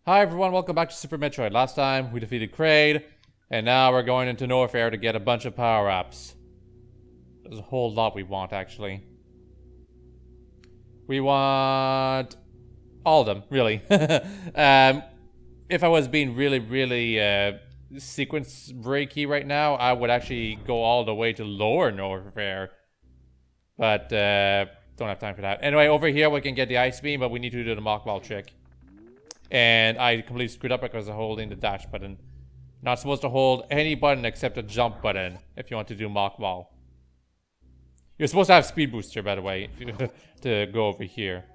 Hi everyone, welcome back to Super Metroid. Last time we defeated Kraid, and now we're going into Norfair to get a bunch of power-ups. There's a whole lot we want, actually. We want all of them, really. If I was being really sequence breaky right now, I would actually go all the way to lower Norfair. But don't have time for that. Anyway, over here we can get the ice beam, but we need to do the mock ball trick. And I completely screwed up because I'm holding the dash button. Not supposed to hold any button except the jump button if you want to do mock ball. You're supposed to have speed booster, by the way, to go over here.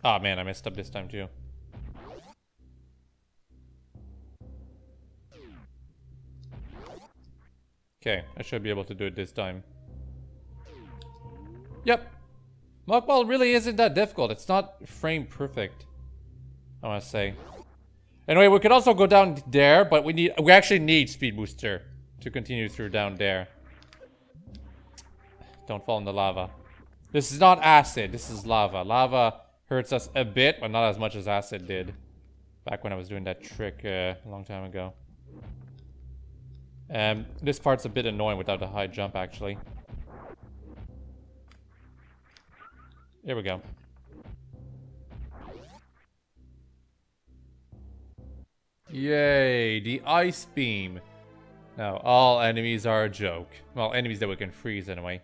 Oh man, I messed up this time too. Okay, I should be able to do it this time. Yep. Mock ball really isn't that difficult. It's not frame perfect, I want to say. Anyway, we could also go down there, but we actually need speed booster to continue through down there. Don't fall in the lava. This is not acid, this is lava. Lava hurts us a bit, but not as much as acid did. Back when I was doing that trick a long time ago. This part's a bit annoying without the high jump, actually. Here we go. Yay, the ice beam. Now, all enemies are a joke. Well, enemies that we can freeze anyway.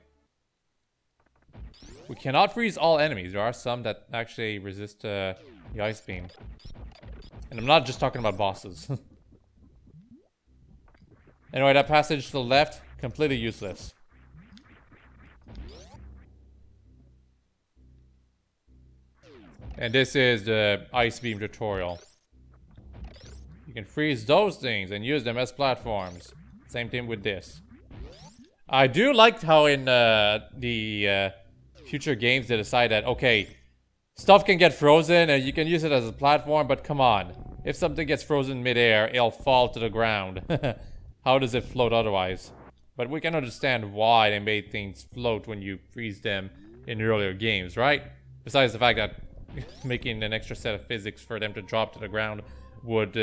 We cannot freeze all enemies. There are some that actually resist the ice beam. And I'm not just talking about bosses. Anyway, that passage to the left, completely useless. And this is the ice beam tutorial. You can freeze those things and use them as platforms. Same thing with this. I do like how in the future games they decide that, okay, stuff can get frozen and you can use it as a platform, but come on. If something gets frozen midair, it'll fall to the ground. How does it float otherwise? But we can understand why they made things float when you freeze them in earlier games, right? Besides the fact that making an extra set of physics for them to drop to the ground would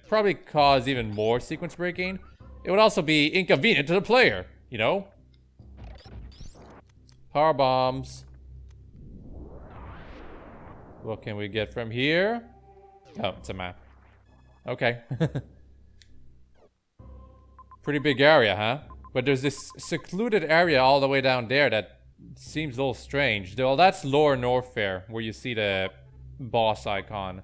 probably cause even more sequence breaking. It would also be inconvenient to the player, you know? Power bombs. What can we get from here? Oh, it's a map. Okay. Pretty big area, huh? But there's this secluded area all the way down there that seems a little strange. Well, that's Lower Norfair, where you see the boss icon.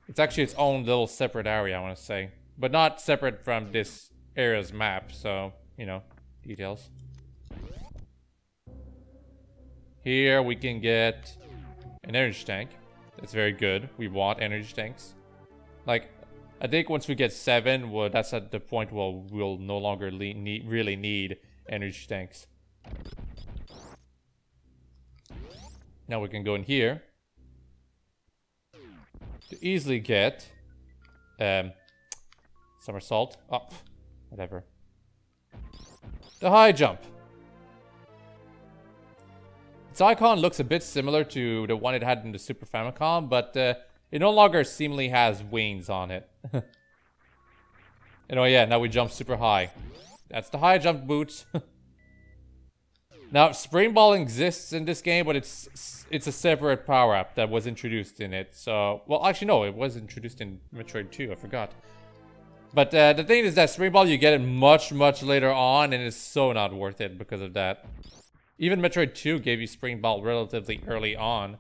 It's actually its own little separate area, I want to say. But not separate from this area's map, so, you know, details. Here we can get an energy tank. That's very good. We want energy tanks. Like, I think once we get 7, well, that's at the point where we'll no longer really need energy tanks. Now we can go in here to easily get somersault. Oh, whatever. The high jump. Its icon looks a bit similar to the one it had in the Super Famicom, but it no longer seemingly has wings on it. And oh yeah, now we jump super high. That's the high jump boots. Now, spring ball exists in this game, but it's a separate power-up that was introduced in it. So, well, actually no, it was introduced in Metroid 2, I forgot. But the thing is that spring ball, you get it much later on, and it's so not worth it because of that. Even Metroid 2 gave you spring ball relatively early on.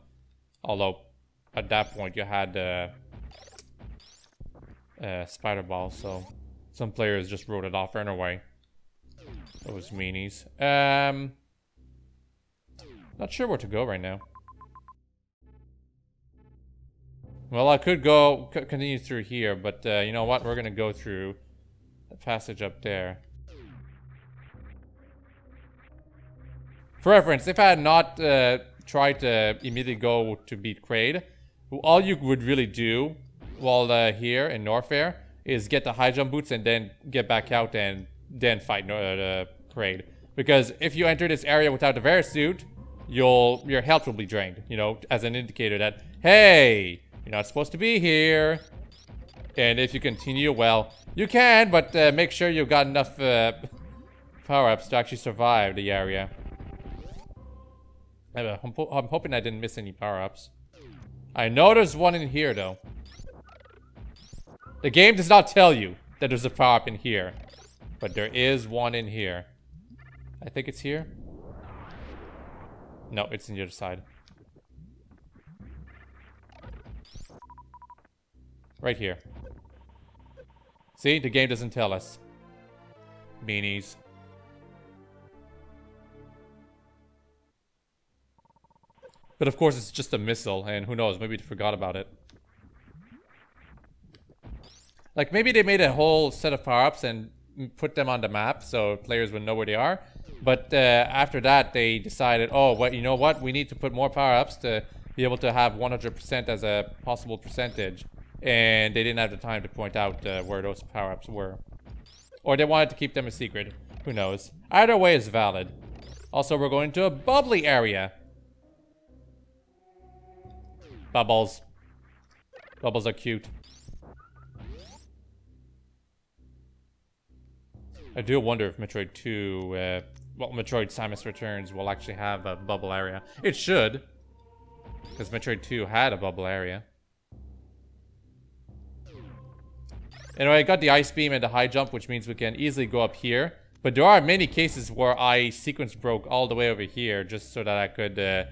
Although, at that point, you had spider ball, so some players just wrote it off anyway. Those meanies. Not sure where to go right now. Well, I could go continue through here, but you know what? We're gonna go through the passage up there. For reference, if I had not tried to immediately go to beat Kraid, all you would really do while here in Norfair is get the high jump boots and then get back out and then fight Kraid. Because if you enter this area without the Varisuit, your health will be drained, you know, as an indicator that, hey, you're not supposed to be here. And if you continue, well, you can, but make sure you've got enough power-ups to actually survive the area. I'm hoping I didn't miss any power-ups. I know there's one in here, though. The game does not tell you that there's a power-up in here, but there is one in here. I think it's here. No, it's on the other side. Right here. See? The game doesn't tell us. Beanies. But of course it's just a missile, and who knows, maybe they forgot about it. Like, maybe they made a whole set of power-ups and put them on the map so players would know where they are. But after that, they decided, oh, well, you know what? We need to put more power-ups to be able to have 100% as a possible percentage. And they didn't have the time to point out where those power-ups were. Or they wanted to keep them a secret. Who knows? Either way is valid. Also, we're going to a bubbly area. Bubbles. Bubbles are cute. I do wonder if Metroid 2, well, Metroid Samus Returns will actually have a bubble area. It should. Because Metroid 2 had a bubble area. Anyway, I got the ice beam and the high jump, which means we can easily go up here. But there are many cases where I sequence broke all the way over here just so that I could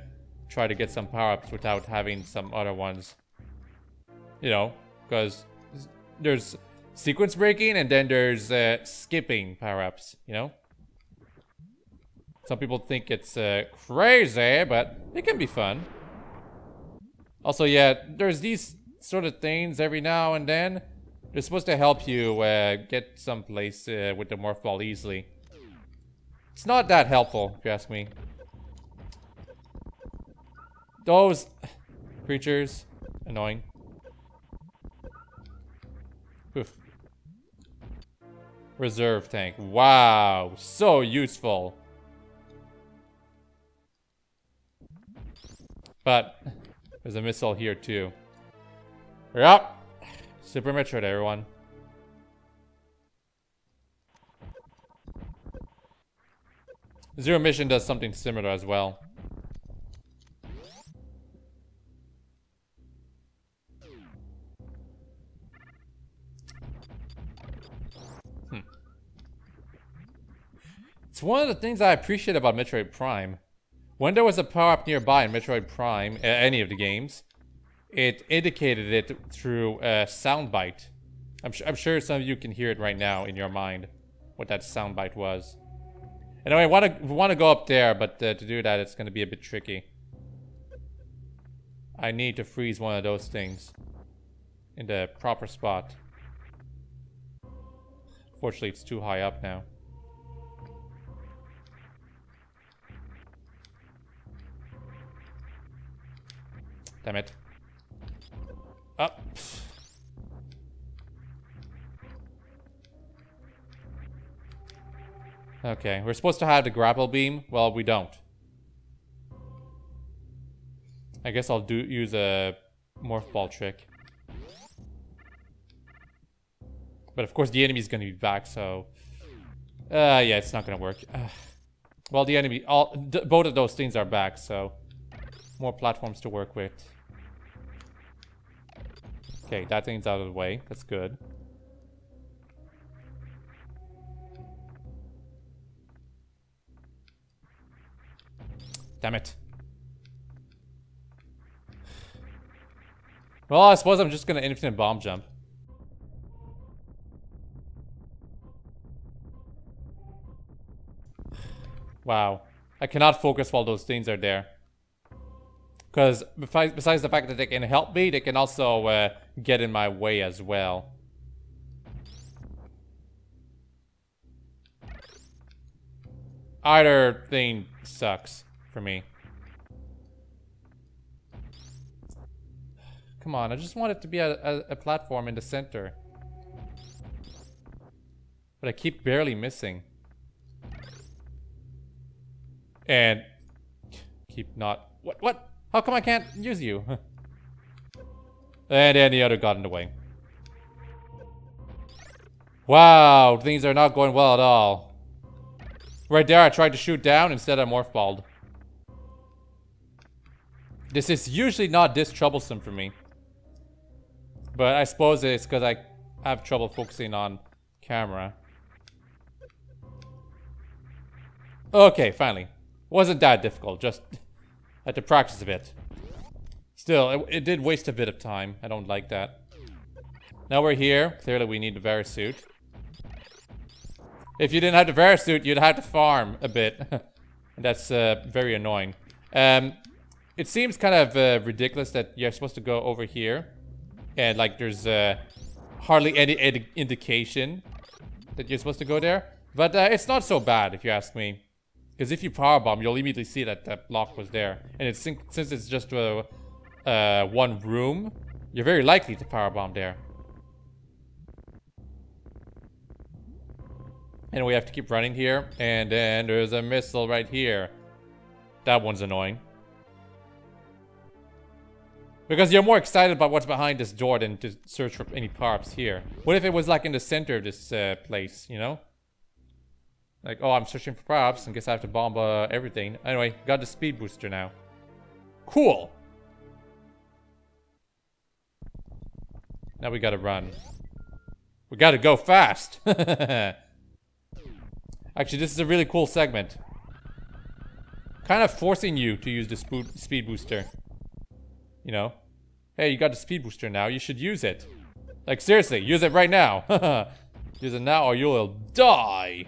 try to get some power-ups without having some other ones. You know, because there's sequence breaking and then there's skipping power-ups, you know? Some people think it's crazy, but it can be fun. Also, yeah, there's these sort of things every now and then. They're supposed to help you get someplace with the morph ball easily. It's not that helpful, if you ask me. Those creatures, annoying. Oof. Reserve tank. Wow, so useful. But there's a missile here too. Yep. Super Metroid, everyone. Zero Mission does something similar as well. It's one of the things I appreciate about Metroid Prime. When there was a power-up nearby in Metroid Prime, any of the games, it indicated it through a soundbite. I'm sure some of you can hear it right now in your mind, what that soundbite was. Anyway, we want to go up there, but to do that, it's going to be a bit tricky. I need to freeze one of those things in the proper spot. Fortunately, it's too high up now. Damn it. Up. Okay, we're supposed to have the grapple beam. Well, we don't. I guess I'll use a morph ball trick. But of course the enemy's gonna be back, so... yeah, it's not gonna work. Well, the enemy... both of those things are back, so... More platforms to work with. Okay, that thing's out of the way. That's good. Damn it. Well, I suppose I'm just gonna infinite bomb jump. Wow. I cannot focus while those things are there. Because besides the fact that they can help me, they can also get in my way as well. Either thing sucks for me. Come on, I just want it to be a platform in the center. But I keep barely missing. And keep not... What? How come I can't use you? And then the other got in the way. Wow, things are not going well at all. Right there, I tried to shoot down, instead I morph balled. This is usually not this troublesome for me. But I suppose it's because I have trouble focusing on camera. Okay, finally. Wasn't that difficult, just had to practice a bit. Still, it did waste a bit of time. I don't like that. Now we're here. Clearly we need the Varisuit. If you didn't have the Varisuit, you'd have to farm a bit. That's very annoying. It seems kind of ridiculous that you're supposed to go over here. And like there's hardly any indication that you're supposed to go there. But it's not so bad if you ask me. Because if you powerbomb, you'll immediately see that that block was there. And it's, since it's just one room, you're very likely to powerbomb there. And we have to keep running here. And then there's a missile right here. That one's annoying. Because you're more excited about what's behind this door than to search for any power-ups here. What if it was like in the center of this place, you know? Like, oh, I'm searching for power-ups and guess I have to bomb everything. Anyway, got the speed booster now. Cool! Now we gotta run. We gotta go fast! Actually, this is a really cool segment. Kind of forcing you to use the speed booster. You know? Hey, you got the speed booster now, you should use it. Like, seriously, use it right now! Use it now or you will die!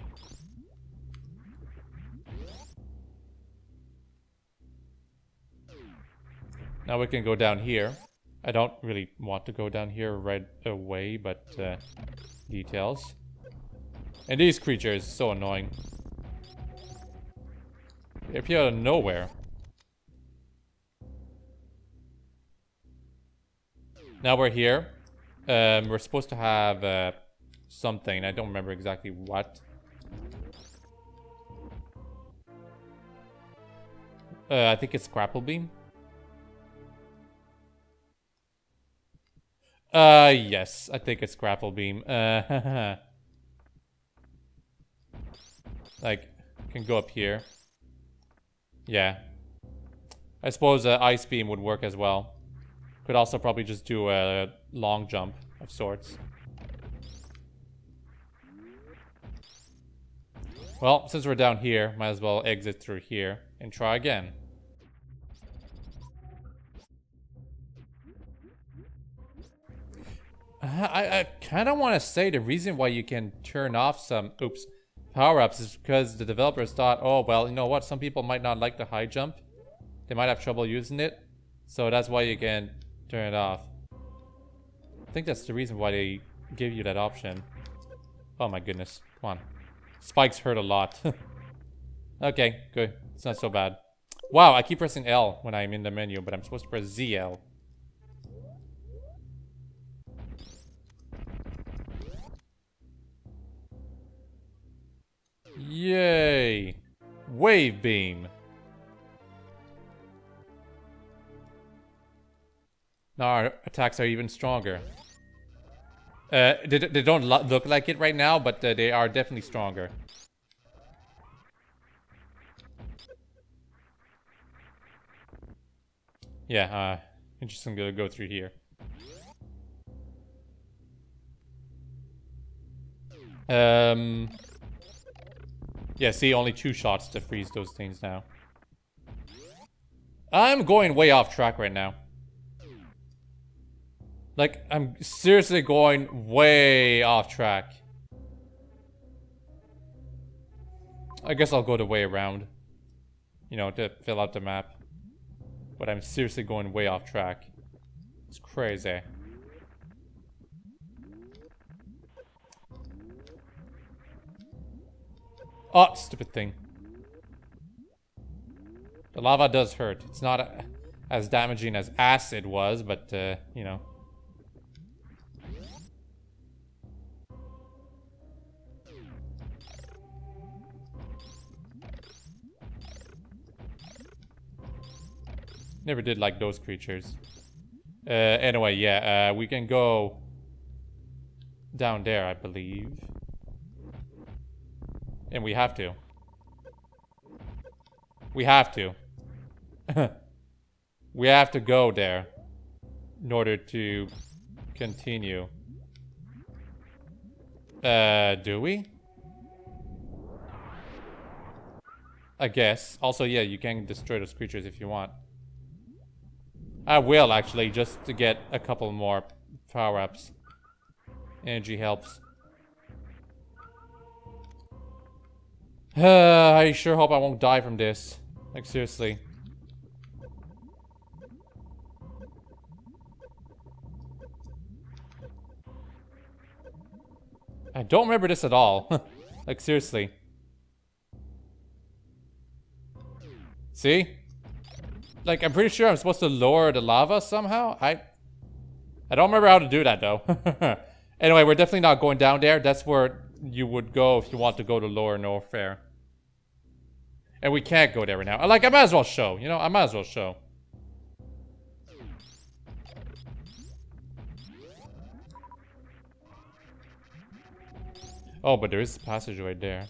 Now we can go down here. I don't really want to go down here right away, but details. And these creatures, so annoying. They appear out of nowhere. Now we're here. We're supposed to have something. I don't remember exactly what. I think it's grapple beam. Yes, I think it's grapple beam. Like, can go up here. Yeah. I suppose ice beam would work as well. Could also probably just do a long jump of sorts. Well, since we're down here, might as well exit through here and try again. I kind of want to say the reason why you can turn off some power-ups is because the developers thought, oh, well, you know what? Some people might not like the high jump. They might have trouble using it. So that's why you can turn it off. I think that's the reason why they give you that option. Oh my goodness. Come on. Spikes hurt a lot. Okay, good. It's not so bad. Wow, I keep pressing L when I'm in the menu, but I'm supposed to press ZL. Yay! Wave beam. Now our attacks are even stronger. They don't look like it right now, but they are definitely stronger. Yeah, interesting to go through here. Yeah, see, only 2 shots to freeze those things now. I'm going way off track right now. Like, I'm seriously going way off track. I guess I'll go the way around. You know, to fill out the map. But I'm seriously going way off track. It's crazy. Oh, stupid thing. The lava does hurt. It's not as damaging as acid was, but, you know. Never did like those creatures. Anyway, yeah, we can go down there, I believe. And we have to. We have to. We have to go there in order to continue. Do we? I guess. Also, yeah, you can destroy those creatures if you want. I will, actually, just to get a couple more power-ups. Energy helps. I sure hope I won't die from this. Like, seriously. I don't remember this at all. Like, seriously. See? Like, I'm pretty sure I'm supposed to lower the lava somehow. I don't remember how to do that, though. Anyway, we're definitely not going down there. That's where you would go if you want to go to Lower Norfair. And we can't go there right now. Like, I might as well show. You know, I might as well show. Oh, but there is a passage right there.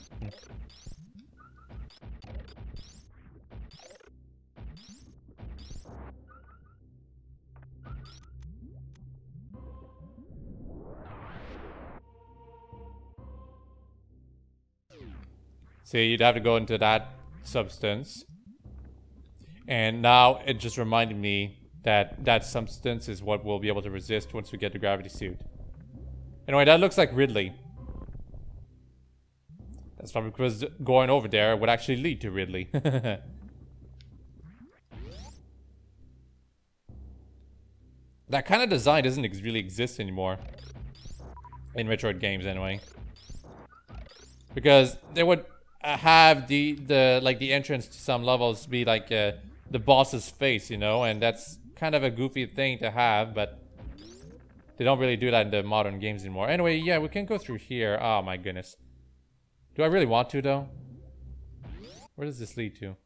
See, you'd have to go into that substance. And now it just reminded me that that substance is what we'll be able to resist once we get the gravity suit. Anyway, that looks like Ridley. That's probably because going over there would actually lead to Ridley. That kind of design doesn't really exist anymore. In Metroid games, anyway. Because they would have the entrance to some levels be like the boss's face, you know, and that's kind of a goofy thing to have, but they don't really do that in the modern games anymore. Anyway, yeah, we can go through here. Oh my goodness. Do I really want to, though? Where does this lead to?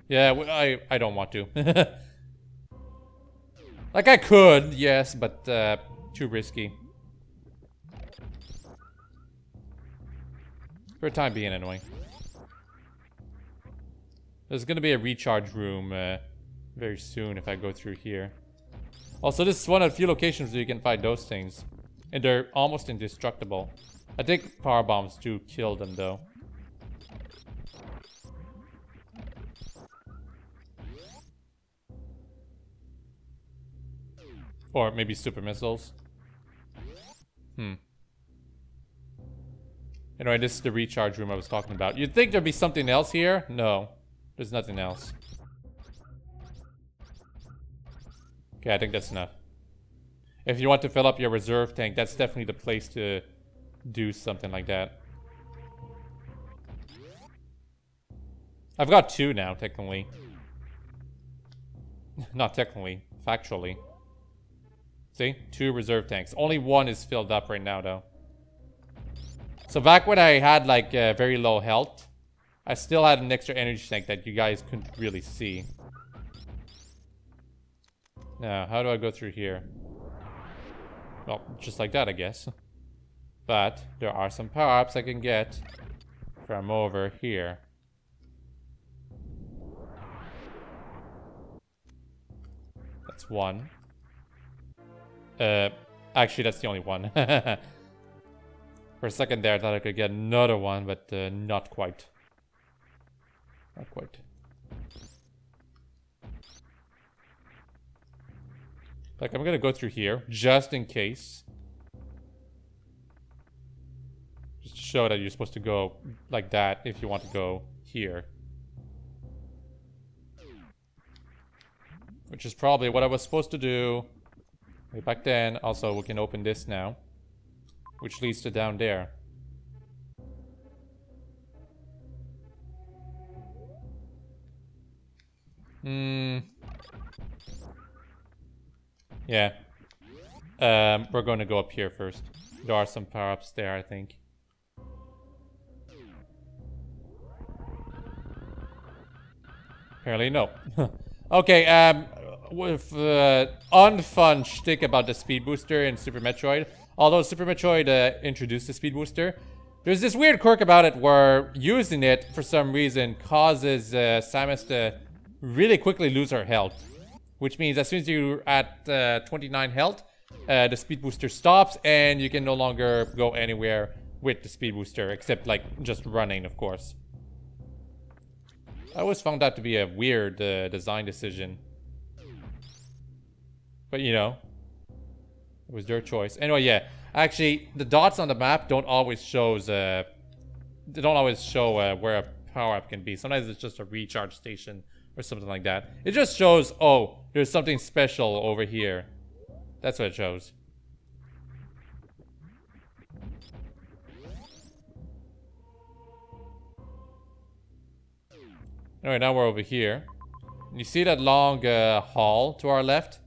Yeah, I don't want to. Like, I could, yes, but too risky. For the time being, anyway. There's gonna be a recharge room very soon if I go through here. Also, this is one of the few locations where you can find those things. And they're almost indestructible. I think power bombs do kill them, though. Or maybe super missiles. Anyway, this is the recharge room I was talking about. You'd think there'd be something else here? No. There's nothing else. Okay, I think that's enough. If you want to fill up your reserve tank, that's definitely the place to do something like that. I've got 2 now, technically. Not technically, factually. See? 2 reserve tanks. Only 1 is filled up right now, though. So back when I had, like, very low health, I still had an extra energy tank that you guys couldn't really see. Now, how do I go through here? Well, just like that, I guess. But there are some power-ups I can get from over here. That's 1. Actually, that's the only one. For a second there, I thought I could get another one, but not quite. Not quite. Like, I'm gonna go through here, just in case. Just to show that you're supposed to go like that if you want to go here. Which is probably what I was supposed to do way back then. Also, we can open this now, which leads to down there. Yeah. We're going to go up here first. There are some power-ups there, I think. Apparently no. Okay, with unfun shtick about the speed booster in Super Metroid. Although Super Metroid introduced the speed booster, there's this weird quirk about it where using it for some reason causes Samus to really quickly lose her health. Which means as soon as you're at 29 health, the speed booster stops and you can no longer go anywhere with the speed booster, except like just running, of course. I always found that to be a weird design decision. But you know, it was their choice. Anyway, yeah. Actually, the dots on the map don't always show where a power-up can be. Sometimes it's just a recharge station or something like that. It just shows, oh, there's something special over here. That's what it shows. Alright, now we're over here. You see that long hall to our left?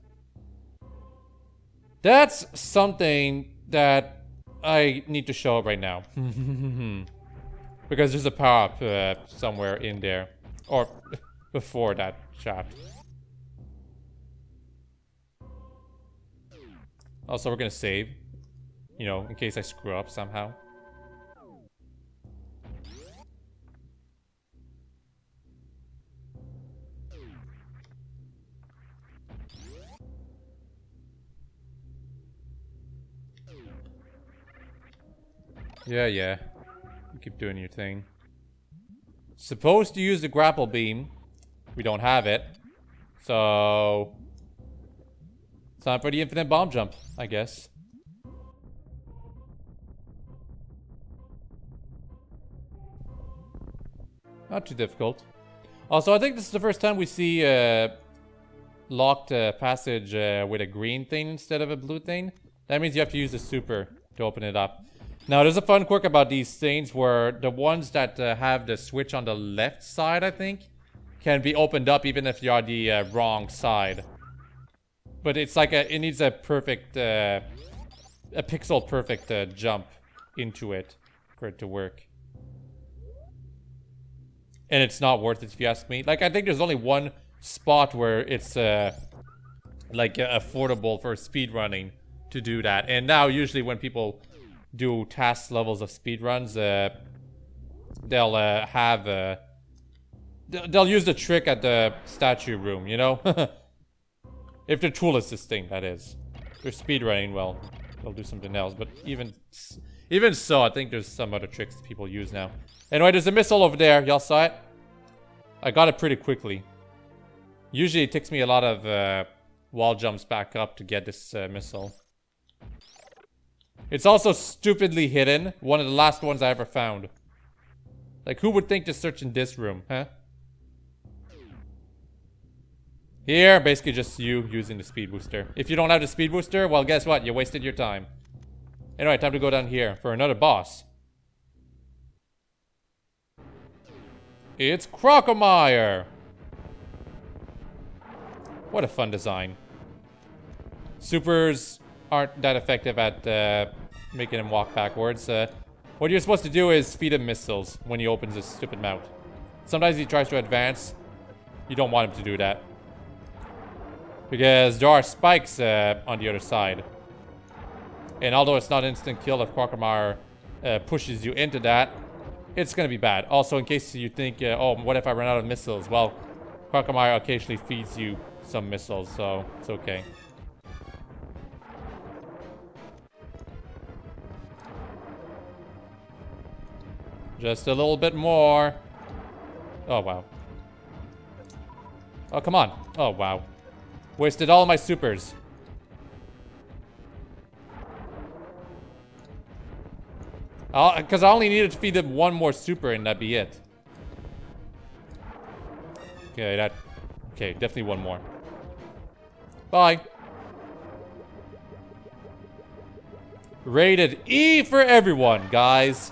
That's something that I need to show right now. Because there's a power-up somewhere in there. Or before that shaft. Also, we're gonna save. You know, in case I screw up somehow. Yeah, yeah. You keep doing your thing. Supposed to use the grapple beam. We don't have it. So... time for the infinite bomb jump, I guess. Not too difficult. Also, I think this is the first time we see locked passage with a green thing instead of a blue thing. That means you have to use the super to open it up. Now, there's a fun quirk about these things where the ones that have the switch on the left side, I think, can be opened up even if you're on the wrong side. But it's like it needs a perfect, a pixel perfect jump into it for it to work. And it's not worth it if you ask me. Like, I think there's only one spot where it's like affordable for speedrunning to do that. And now usually when people do task levels of speedruns, they'll have they'll use the trick at the statue room, you know? If the tool is this thing, that is. If they're speedrunning, well, they'll do something else. But even so, I think there's some other tricks that people use now. Anyway, there's a missile over there. Y'all saw it? I got it pretty quickly. Usually it takes me a lot of wall jumps back up to get this missile. It's also stupidly hidden. One of the last ones I ever found. Like, who would think to search in this room, huh? Here, basically just you using the speed booster. If you don't have the speed booster, well, guess what? You wasted your time. Anyway, time to go down here for another boss. It's Crocomire! What a fun design. Supers aren't that effective at making him walk backwards. What you're supposed to do is feed him missiles when he opens his stupid mouth. Sometimes he tries to advance. You don't want him to do that. Because there are spikes on the other side. And although it's not instant kill if Crocomire pushes you into that, it's gonna be bad. Also, in case you think, oh, what if I run out of missiles? Well, Crocomire occasionally feeds you some missiles, so it's okay. Just a little bit more. Oh, wow. Oh, come on. Oh, wow. Wasted all my supers. Because I only needed to feed them one more super and that'd be it. Okay, okay, definitely one more. Bye. Rated E for everyone, guys.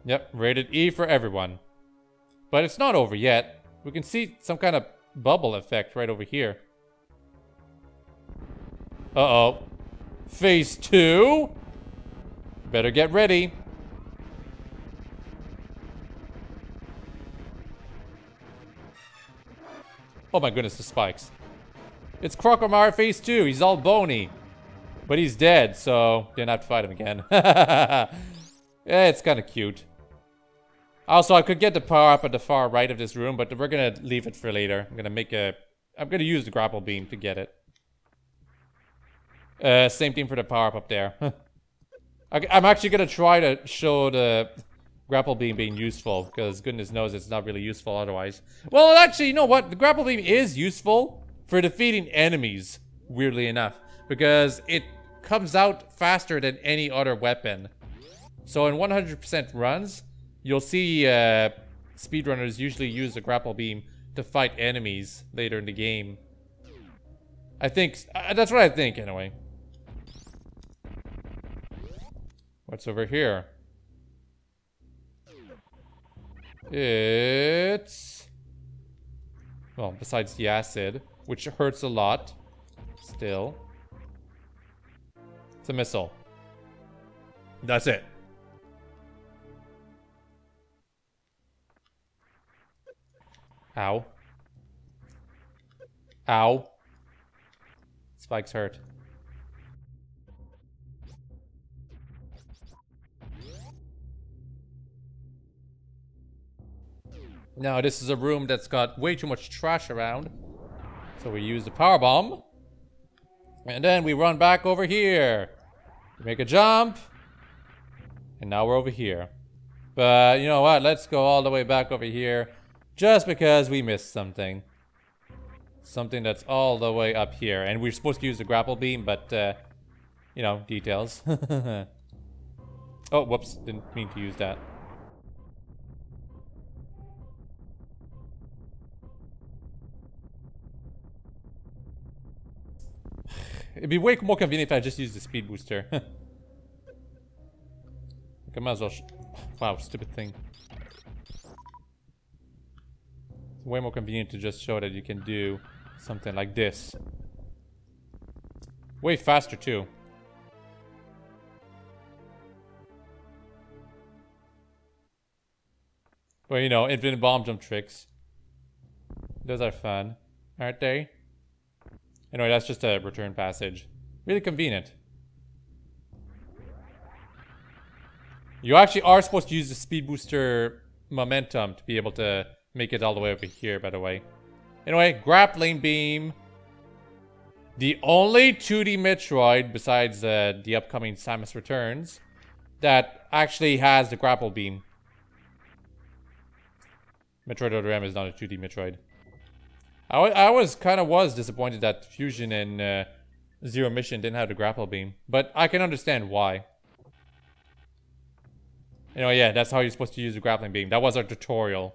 Yep, rated E for everyone. But it's not over yet. We can see some kind of bubble effect right over here. Uh-oh. Phase 2? Better get ready. Oh my goodness, the spikes. It's Crocomire Phase 2. He's all bony. But he's dead, so didn't have to fight him again. Yeah, it's kind of cute. Also, I could get the power up at the far right of this room, but we're gonna leave it for later. I'm gonna use the grapple beam to get it. Same thing for the power up there. I'm actually gonna try to show the grapple beam being useful, because goodness knows it's not really useful otherwise. Well, actually, you know what? The grapple beam is useful for defeating enemies, weirdly enough, because it comes out faster than any other weapon. So in 100% runs, you'll see speedrunners usually use the grapple beam to fight enemies later in the game. I think, that's what I think anyway. What's over here? It's... well, besides the acid, which hurts a lot. Still. It's a missile. That's it. Ow. Ow. Spikes hurt. Now, this is a room that's got way too much trash around. So we use the power bomb. And then we run back over here. We make a jump. And now we're over here. But you know what? Let's go all the way back over here. Just because we missed something. Something that's all the way up here. And we're supposed to use the grapple beam, but, you know, details. Oh, whoops. Didn't mean to use that. It'd be way more convenient if I just used the speed booster. Like I might as well. Wow, stupid thing. It's way more convenient to just show that you can do something like this. Way faster, too. Well, you know, infinite bomb jump tricks. Those are fun, aren't they? Anyway, that's just a return passage. Really convenient. You actually are supposed to use the speed booster momentum to be able to make it all the way over here, by the way. Anyway, grappling beam. The only 2D Metroid, besides the upcoming Samus Returns, that actually has the grapple beam. Metroid Other M is not a 2D Metroid. I was kind of disappointed that Fusion and Zero Mission didn't have the grapple beam, but I can understand why. Anyway, yeah, that's how you're supposed to use the grappling beam. That was our tutorial.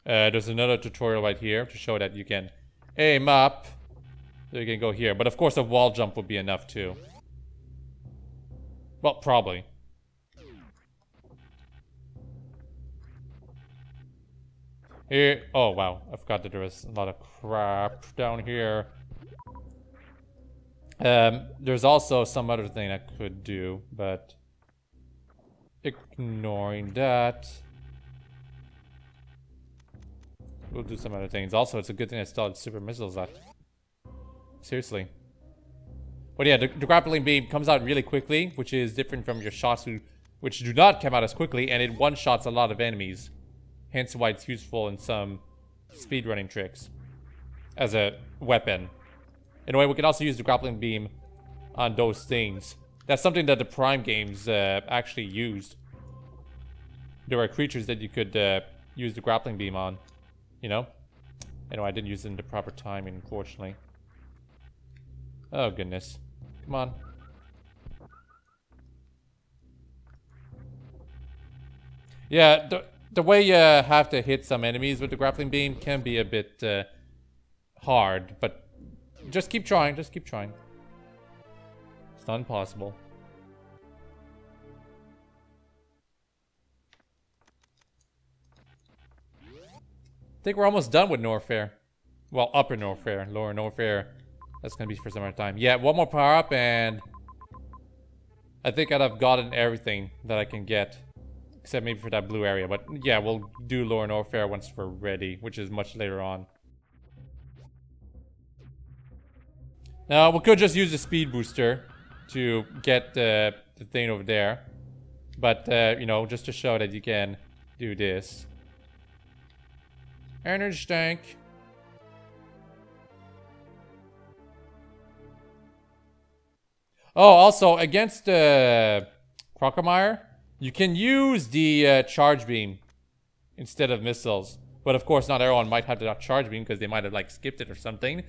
There's another tutorial right here to show that you can aim up, so you can go here. But of course, a wall jump would be enough too. Well, probably. Here, oh wow, I forgot that there was a lot of crap down here. There's also some other thing I could do, but ignoring that, we'll do some other things. Also, it's a good thing I still had super missiles left. Seriously. But yeah, the grappling beam comes out really quickly, which is different from your shots which do not come out as quickly, and it one-shots a lot of enemies. Hence why it's useful in some speedrunning tricks as a weapon. Anyway, we can also use the grappling beam on those things. That's something that the Prime games actually used. There were creatures that you could use the grappling beam on, you know? Anyway, I didn't use it in the proper timing, unfortunately. Oh, goodness. Come on. Yeah, the way you have to hit some enemies with the grappling beam can be a bit hard, but just keep trying, just keep trying. It's not impossible. I think we're almost done with Norfair. Well, Upper Norfair, Lower Norfair. That's gonna be for some other time. Yeah, one more power up and I think I've gotten everything that I can get. Except maybe for that blue area. But yeah, we'll do Lower Norfair once we're ready, which is much later on. Now, we could just use the speed booster to get the thing over there. But, you know, just to show that you can do this. Energy tank. Oh, also, against Crocomire, you can use the charge beam instead of missiles. But of course, not everyone might have the charge beam because they might have, like, skipped it or something.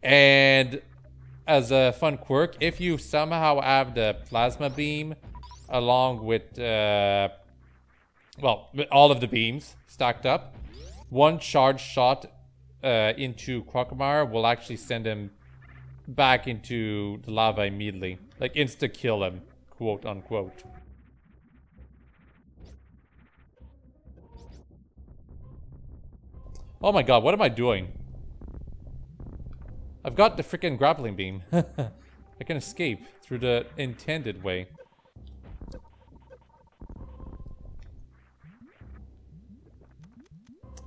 And as a fun quirk, if you somehow have the plasma beam along with, well, with all of the beams stacked up, one charge shot into Crocomire will actually send him back into the lava immediately. Like, insta-kill him, quote unquote. Oh my god, what am I doing? I've got the freaking grappling beam. I can escape through the intended way.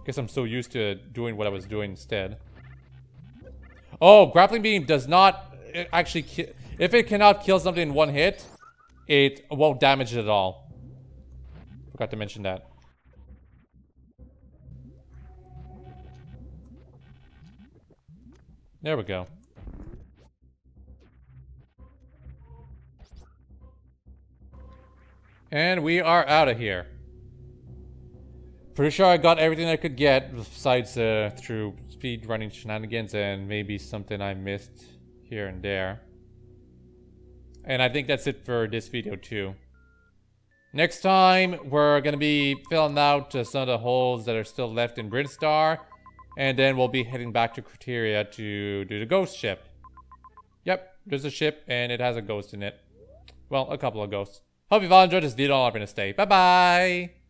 Guess I'm so used to doing what I was doing instead. Oh, grappling beam does not actually kill. If it cannot kill something in one hit, it won't damage it at all. Forgot to mention that. There we go. And we are out of here. Pretty sure I got everything I could get, besides through speed running shenanigans and maybe something I missed here and there. And I think that's it for this video too. Next time, we're gonna be filling out some of the holes that are still left in Brinstar. And then we'll be heading back to Criteria to do the ghost ship. Yep, there's a ship and it has a ghost in it. Well, a couple of ghosts. Hope you've all enjoyed this video. I'm gonna stay. Bye-bye!